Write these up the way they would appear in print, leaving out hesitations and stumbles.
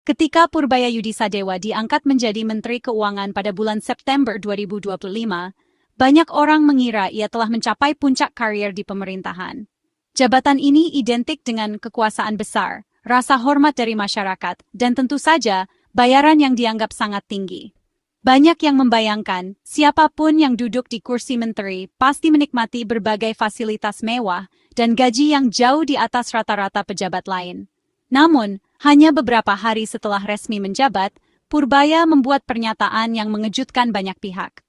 Ketika Purbaya Yudisadewa diangkat menjadi Menteri Keuangan pada bulan September 2025, banyak orang mengira ia telah mencapai puncak karier di pemerintahan. Jabatan ini identik dengan kekuasaan besar, rasa hormat dari masyarakat, dan tentu saja bayaran yang dianggap sangat tinggi. Banyak yang membayangkan, siapapun yang duduk di kursi menteri pasti menikmati berbagai fasilitas mewah dan gaji yang jauh di atas rata-rata pejabat lain. Namun, hanya beberapa hari setelah resmi menjabat, Purbaya membuat pernyataan yang mengejutkan banyak pihak.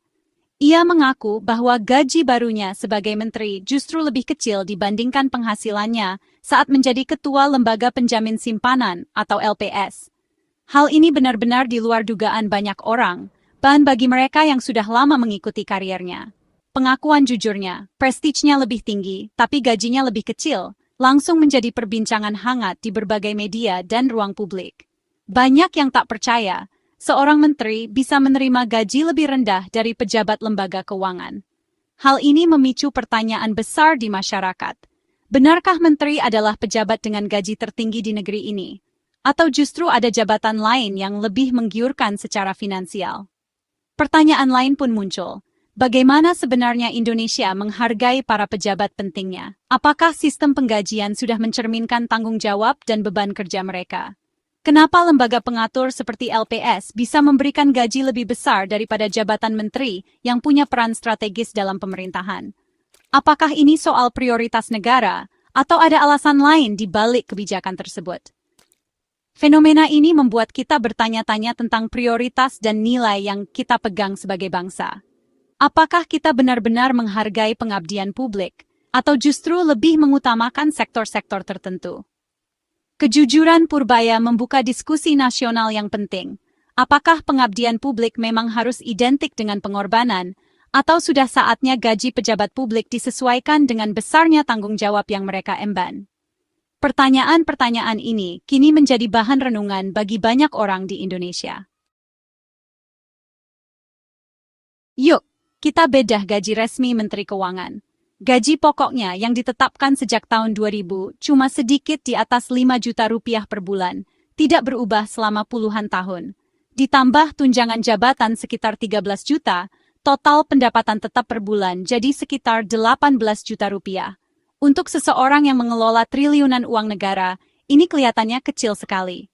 Ia mengaku bahwa gaji barunya sebagai menteri justru lebih kecil dibandingkan penghasilannya saat menjadi ketua Lembaga Penjamin Simpanan atau LPS. Hal ini benar-benar di luar dugaan banyak orang, bahkan bagi mereka yang sudah lama mengikuti kariernya. Pengakuan jujurnya, prestisnya lebih tinggi, tapi gajinya lebih kecil, langsung menjadi perbincangan hangat di berbagai media dan ruang publik. Banyak yang tak percaya, seorang menteri bisa menerima gaji lebih rendah dari pejabat lembaga keuangan. Hal ini memicu pertanyaan besar di masyarakat. Benarkah menteri adalah pejabat dengan gaji tertinggi di negeri ini? Atau justru ada jabatan lain yang lebih menggiurkan secara finansial? Pertanyaan lain pun muncul. Bagaimana sebenarnya Indonesia menghargai para pejabat pentingnya? Apakah sistem penggajian sudah mencerminkan tanggung jawab dan beban kerja mereka? Kenapa lembaga pengatur seperti LPS bisa memberikan gaji lebih besar daripada jabatan menteri yang punya peran strategis dalam pemerintahan? Apakah ini soal prioritas negara atau ada alasan lain di balik kebijakan tersebut? Fenomena ini membuat kita bertanya-tanya tentang prioritas dan nilai yang kita pegang sebagai bangsa. Apakah kita benar-benar menghargai pengabdian publik, atau justru lebih mengutamakan sektor-sektor tertentu? Kejujuran Purbaya membuka diskusi nasional yang penting. Apakah pengabdian publik memang harus identik dengan pengorbanan, atau sudah saatnya gaji pejabat publik disesuaikan dengan besarnya tanggung jawab yang mereka emban? Pertanyaan-pertanyaan ini kini menjadi bahan renungan bagi banyak orang di Indonesia. Yuk, kita bedah gaji resmi Menteri Keuangan. Gaji pokoknya yang ditetapkan sejak tahun 2000 cuma sedikit di atas 5 juta rupiah per bulan, tidak berubah selama puluhan tahun. Ditambah tunjangan jabatan sekitar 13 juta, total pendapatan tetap per bulan jadi sekitar 18 juta rupiah. Untuk seseorang yang mengelola triliunan uang negara, ini kelihatannya kecil sekali.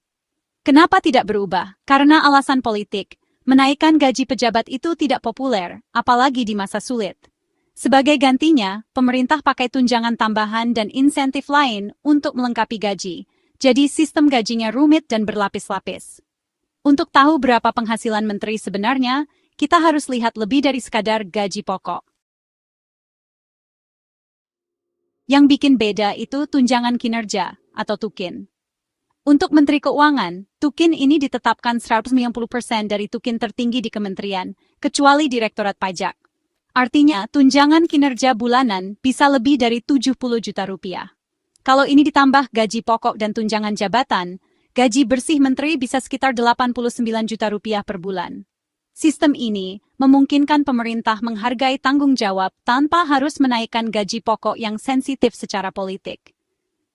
Kenapa tidak berubah? Karena alasan politik. Menaikkan gaji pejabat itu tidak populer, apalagi di masa sulit. Sebagai gantinya, pemerintah pakai tunjangan tambahan dan insentif lain untuk melengkapi gaji. Jadi sistem gajinya rumit dan berlapis-lapis. Untuk tahu berapa penghasilan menteri sebenarnya, kita harus lihat lebih dari sekadar gaji pokok. Yang bikin beda itu tunjangan kinerja atau tukin. Untuk Menteri Keuangan, tukin ini ditetapkan 190% dari tukin tertinggi di kementerian, kecuali Direktorat Pajak. Artinya, tunjangan kinerja bulanan bisa lebih dari 70 juta rupiah. Kalau ini ditambah gaji pokok dan tunjangan jabatan, gaji bersih menteri bisa sekitar 89 juta rupiah per bulan. Sistem ini memungkinkan pemerintah menghargai tanggung jawab tanpa harus menaikkan gaji pokok yang sensitif secara politik.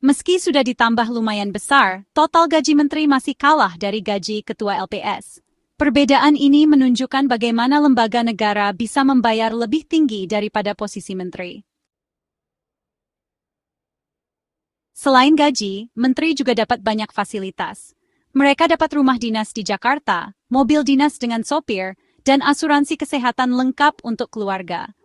Meski sudah ditambah lumayan besar, total gaji menteri masih kalah dari gaji ketua LPS. Perbedaan ini menunjukkan bagaimana lembaga negara bisa membayar lebih tinggi daripada posisi menteri. Selain gaji, menteri juga dapat banyak fasilitas. Mereka dapat rumah dinas di Jakarta, mobil dinas dengan sopir, dan asuransi kesehatan lengkap untuk keluarga.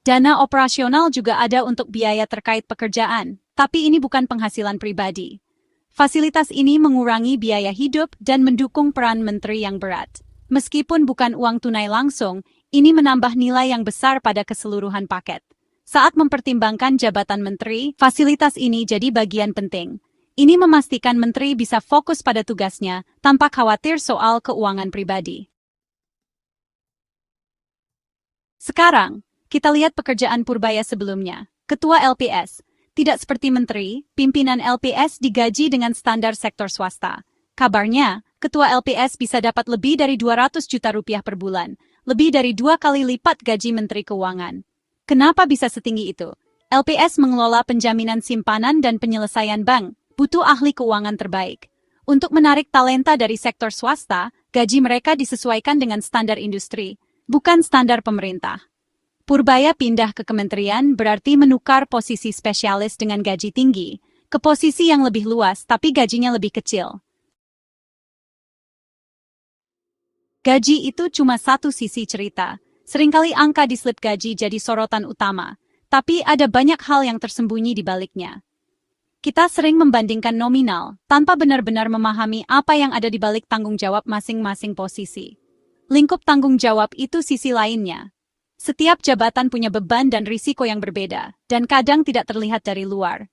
Dana operasional juga ada untuk biaya terkait pekerjaan, tapi ini bukan penghasilan pribadi. Fasilitas ini mengurangi biaya hidup dan mendukung peran menteri yang berat. Meskipun bukan uang tunai langsung, ini menambah nilai yang besar pada keseluruhan paket. Saat mempertimbangkan jabatan menteri, fasilitas ini jadi bagian penting. Ini memastikan menteri bisa fokus pada tugasnya tanpa khawatir soal keuangan pribadi. Sekarang, kita lihat pekerjaan Purbaya sebelumnya. Ketua LPS. Tidak seperti menteri, pimpinan LPS digaji dengan standar sektor swasta. Kabarnya, ketua LPS bisa dapat lebih dari 200 juta rupiah per bulan, lebih dari 2 kali lipat gaji menteri keuangan. Kenapa bisa setinggi itu? LPS mengelola penjaminan simpanan dan penyelesaian bank, butuh ahli keuangan terbaik. Untuk menarik talenta dari sektor swasta, gaji mereka disesuaikan dengan standar industri, bukan standar pemerintah. Purbaya pindah ke kementerian berarti menukar posisi spesialis dengan gaji tinggi ke posisi yang lebih luas tapi gajinya lebih kecil. Gaji itu cuma satu sisi cerita. Seringkali angka di slip gaji jadi sorotan utama, tapi ada banyak hal yang tersembunyi di baliknya. Kita sering membandingkan nominal, tanpa benar-benar memahami apa yang ada di balik tanggung jawab masing-masing posisi. Lingkup tanggung jawab itu sisi lainnya. Setiap jabatan punya beban dan risiko yang berbeda, dan kadang tidak terlihat dari luar.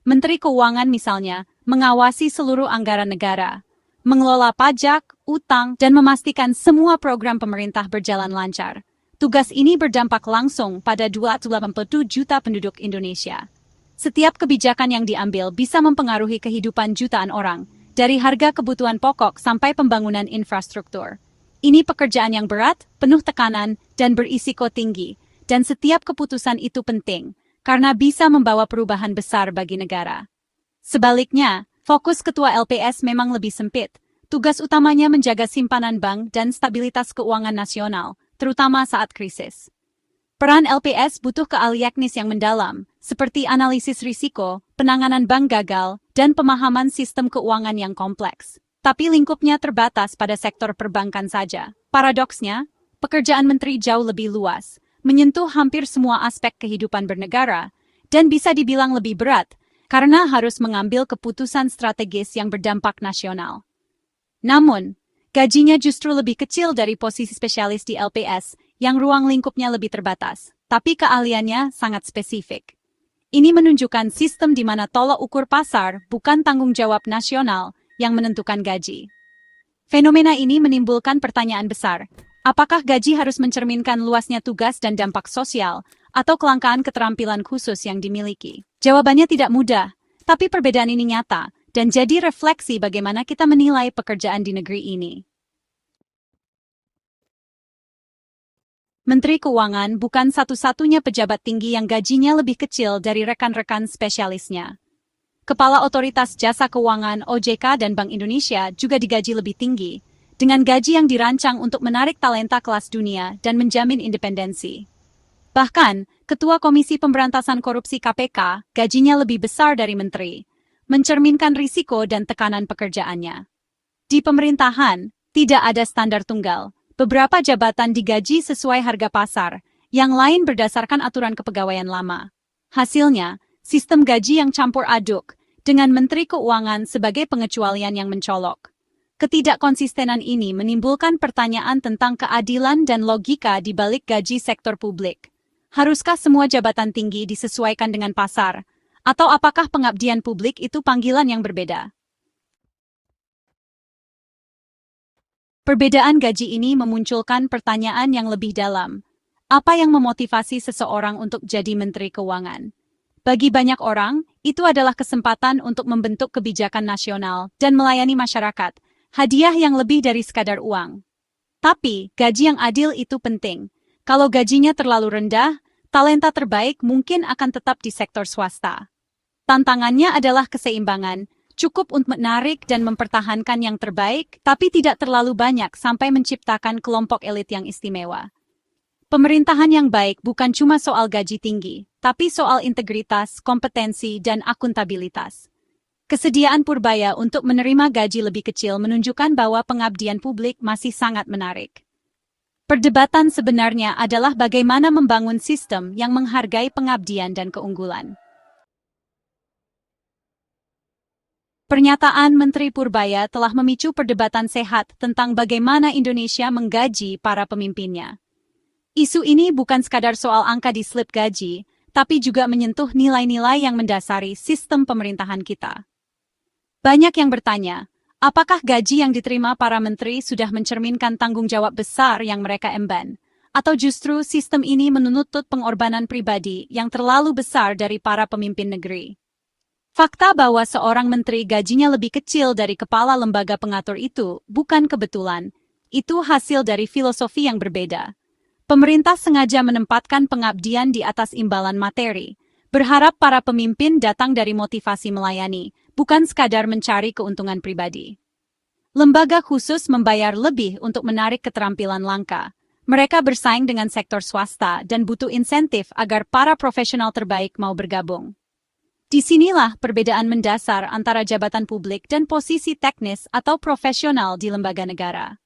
Menteri Keuangan misalnya, mengawasi seluruh anggaran negara, mengelola pajak, utang, dan memastikan semua program pemerintah berjalan lancar. Tugas ini berdampak langsung pada 287 juta penduduk Indonesia. Setiap kebijakan yang diambil bisa mempengaruhi kehidupan jutaan orang, dari harga kebutuhan pokok sampai pembangunan infrastruktur. Ini pekerjaan yang berat, penuh tekanan, dan berisiko tinggi, dan setiap keputusan itu penting, karena bisa membawa perubahan besar bagi negara. Sebaliknya, fokus Ketua LPS memang lebih sempit. Tugas utamanya menjaga simpanan bank dan stabilitas keuangan nasional, terutama saat krisis. Peran LPS butuh keahlian yang mendalam, seperti analisis risiko, penanganan bank gagal, dan pemahaman sistem keuangan yang kompleks. Tapi lingkupnya terbatas pada sektor perbankan saja. Paradoksnya, pekerjaan menteri jauh lebih luas, menyentuh hampir semua aspek kehidupan bernegara, dan bisa dibilang lebih berat, karena harus mengambil keputusan strategis yang berdampak nasional. Namun, gajinya justru lebih kecil dari posisi spesialis di LPS, yang ruang lingkupnya lebih terbatas, tapi keahliannya sangat spesifik. Ini menunjukkan sistem di mana tolok ukur pasar bukan tanggung jawab nasional yang menentukan gaji. Fenomena ini menimbulkan pertanyaan besar. Apakah gaji harus mencerminkan luasnya tugas dan dampak sosial, atau kelangkaan keterampilan khusus yang dimiliki? Jawabannya tidak mudah, tapi perbedaan ini nyata, dan jadi refleksi bagaimana kita menilai pekerjaan di negeri ini. Menteri Keuangan bukan satu-satunya pejabat tinggi yang gajinya lebih kecil dari rekan-rekan spesialisnya. Kepala Otoritas Jasa Keuangan OJK dan Bank Indonesia juga digaji lebih tinggi, dengan gaji yang dirancang untuk menarik talenta kelas dunia dan menjamin independensi. Bahkan, Ketua Komisi Pemberantasan Korupsi KPK gajinya lebih besar dari menteri, mencerminkan risiko dan tekanan pekerjaannya. Di pemerintahan, tidak ada standar tunggal. Beberapa jabatan digaji sesuai harga pasar, yang lain berdasarkan aturan kepegawaian lama. Hasilnya, sistem gaji yang campur aduk, dengan Menteri Keuangan sebagai pengecualian yang mencolok. Ketidakkonsistenan ini menimbulkan pertanyaan tentang keadilan dan logika di balik gaji sektor publik. Haruskah semua jabatan tinggi disesuaikan dengan pasar? Atau apakah pengabdian publik itu panggilan yang berbeda? Perbedaan gaji ini memunculkan pertanyaan yang lebih dalam. Apa yang memotivasi seseorang untuk jadi Menteri Keuangan? Bagi banyak orang, itu adalah kesempatan untuk membentuk kebijakan nasional dan melayani masyarakat, hadiah yang lebih dari sekadar uang. Tapi, gaji yang adil itu penting. Kalau gajinya terlalu rendah, talenta terbaik mungkin akan tetap di sektor swasta. Tantangannya adalah keseimbangan, cukup untuk menarik dan mempertahankan yang terbaik, tapi tidak terlalu banyak sampai menciptakan kelompok elit yang istimewa. Pemerintahan yang baik bukan cuma soal gaji tinggi, tapi soal integritas, kompetensi, dan akuntabilitas. Kesediaan Purbaya untuk menerima gaji lebih kecil menunjukkan bahwa pengabdian publik masih sangat menarik. Perdebatan sebenarnya adalah bagaimana membangun sistem yang menghargai pengabdian dan keunggulan. Pernyataan Menteri Purbaya telah memicu perdebatan sehat tentang bagaimana Indonesia menggaji para pemimpinnya. Isu ini bukan sekadar soal angka di slip gaji, tapi juga menyentuh nilai-nilai yang mendasari sistem pemerintahan kita. Banyak yang bertanya, apakah gaji yang diterima para menteri sudah mencerminkan tanggung jawab besar yang mereka emban? Atau justru sistem ini menuntut pengorbanan pribadi yang terlalu besar dari para pemimpin negeri? Fakta bahwa seorang menteri gajinya lebih kecil dari kepala lembaga pengatur itu bukan kebetulan. Itu hasil dari filosofi yang berbeda. Pemerintah sengaja menempatkan pengabdian di atas imbalan materi, berharap para pemimpin datang dari motivasi melayani, bukan sekadar mencari keuntungan pribadi. Lembaga khusus membayar lebih untuk menarik keterampilan langka. Mereka bersaing dengan sektor swasta dan butuh insentif agar para profesional terbaik mau bergabung. Disinilah perbedaan mendasar antara jabatan publik dan posisi teknis atau profesional di lembaga negara.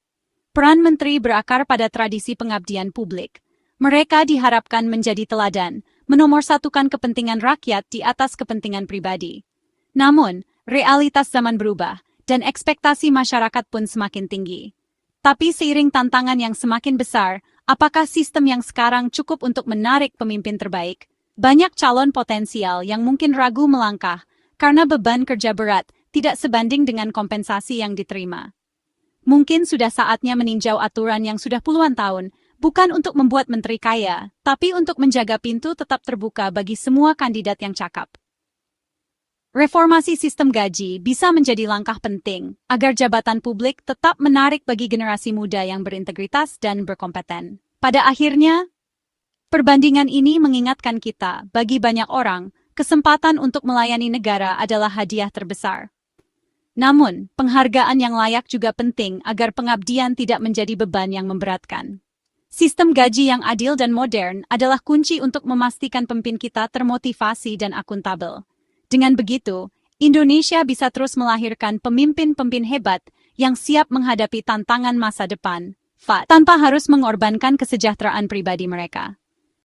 Peran menteri berakar pada tradisi pengabdian publik. Mereka diharapkan menjadi teladan, menomorsatukan kepentingan rakyat di atas kepentingan pribadi. Namun, realitas zaman berubah, dan ekspektasi masyarakat pun semakin tinggi. Tapi seiring tantangan yang semakin besar, apakah sistem yang sekarang cukup untuk menarik pemimpin terbaik? Banyak calon potensial yang mungkin ragu melangkah karena beban kerja berat tidak sebanding dengan kompensasi yang diterima. Mungkin sudah saatnya meninjau aturan yang sudah puluhan tahun, bukan untuk membuat menteri kaya, tapi untuk menjaga pintu tetap terbuka bagi semua kandidat yang cakap. Reformasi sistem gaji bisa menjadi langkah penting agar jabatan publik tetap menarik bagi generasi muda yang berintegritas dan berkompeten. Pada akhirnya, perbandingan ini mengingatkan kita, bagi banyak orang, kesempatan untuk melayani negara adalah hadiah terbesar. Namun, penghargaan yang layak juga penting agar pengabdian tidak menjadi beban yang memberatkan. Sistem gaji yang adil dan modern adalah kunci untuk memastikan pemimpin kita termotivasi dan akuntabel. Dengan begitu, Indonesia bisa terus melahirkan pemimpin-pemimpin hebat yang siap menghadapi tantangan masa depan, tanpa harus mengorbankan kesejahteraan pribadi mereka.